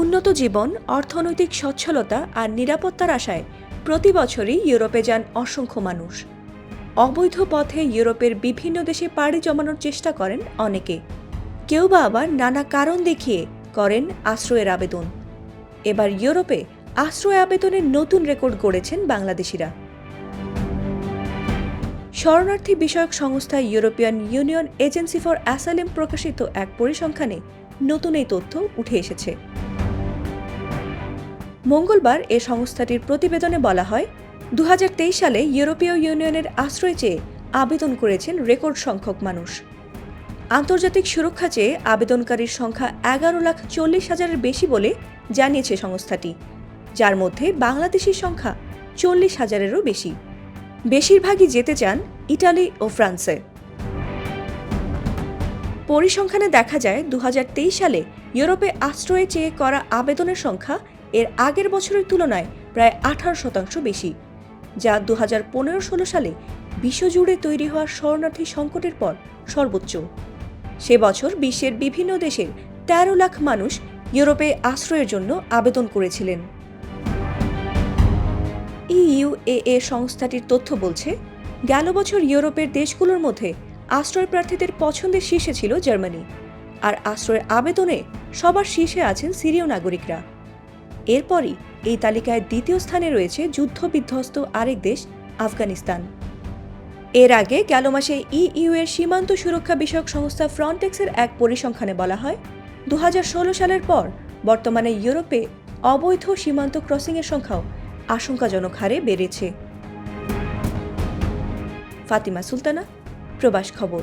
উন্নত জীবন, অর্থনৈতিক সচ্ছলতা আর নিরাপত্তার আশায় প্রতি বছরই ইউরোপে যান অসংখ্য মানুষ। অবৈধ পথে ইউরোপের বিভিন্ন দেশে পাড়ি জমানোর চেষ্টা করেন অনেকে, কেউ বা আবার নানা কারণ দেখিয়ে করেন আশ্রয়ের আবেদন। এবার ইউরোপে আশ্রয় আবেদনের নতুন রেকর্ড গড়েছেন বাংলাদেশিরা। শরণার্থী বিষয়ক সংস্থা European union agency for asylum প্রকাশিত এক পরিসংখ্যানে নতুন এই তথ্য উঠে এসেছে। মঙ্গলবার এ সংস্থাটির প্রতিবেদনে বলা হয়, 2023 সালে ইউরোপীয় ইউনিয়নের আশ্রয় চেয়ে আবেদন করেছেন রেকর্ড সংখ্যক মানুষ। আন্তর্জাতিক সুরক্ষা চেয়ে আবেদনকারীর সংখ্যা 11,40,000-এর বেশি বলে জানিয়েছে সংস্থাটি, যার মধ্যে বাংলাদেশির সংখ্যা 40,000-এরও বেশি। বেশিরভাগই যেতে চান ইটালি ও ফ্রান্সে। পরিসংখ্যানে দেখা যায়, 2023 সালে ইউরোপে আশ্রয়ে চেয়ে করা আবেদনের সংখ্যা এর আগের বছরের তুলনায় প্রায় 18% বেশি, যা 2015-16 সালে বিশ্বজুড়ে তৈরি হওয়া শরণার্থী সংকটের পর সর্বোচ্চ। সে বছর বিশ্বের বিভিন্ন দেশের 13 লাখ মানুষ ইউরোপে আশ্রয়ের জন্য আবেদন করেছিলেন। ইউএএ সংস্থাটির তথ্য বলছে, গেল বছর ইউরোপের দেশগুলোর মধ্যে আশ্রয় প্রার্থীদের পছন্দের শীর্ষে ছিল জার্মানি, আর আশ্রয়ের আবেদনে সবার শীর্ষে আছেন সিরীয় নাগরিকরা। এরপরই এই তালিকায় দ্বিতীয় স্থানে রয়েছে যুদ্ধবিধ্বস্ত আরেক দেশ আফগানিস্তান। এর আগে গেল মাসে ইইউ এর সীমান্ত সুরক্ষা বিষয়ক সংস্থা ফ্রন্টেক্সের এক পরিসংখ্যানে বলা হয়, 2016 সালের পর বর্তমানে ইউরোপে অবৈধ সীমান্ত ক্রসিংয়ের সংখ্যাও আশঙ্কাজনক হারে বেড়েছে। ফাতিমা সুলতানা, প্রবাস খবর।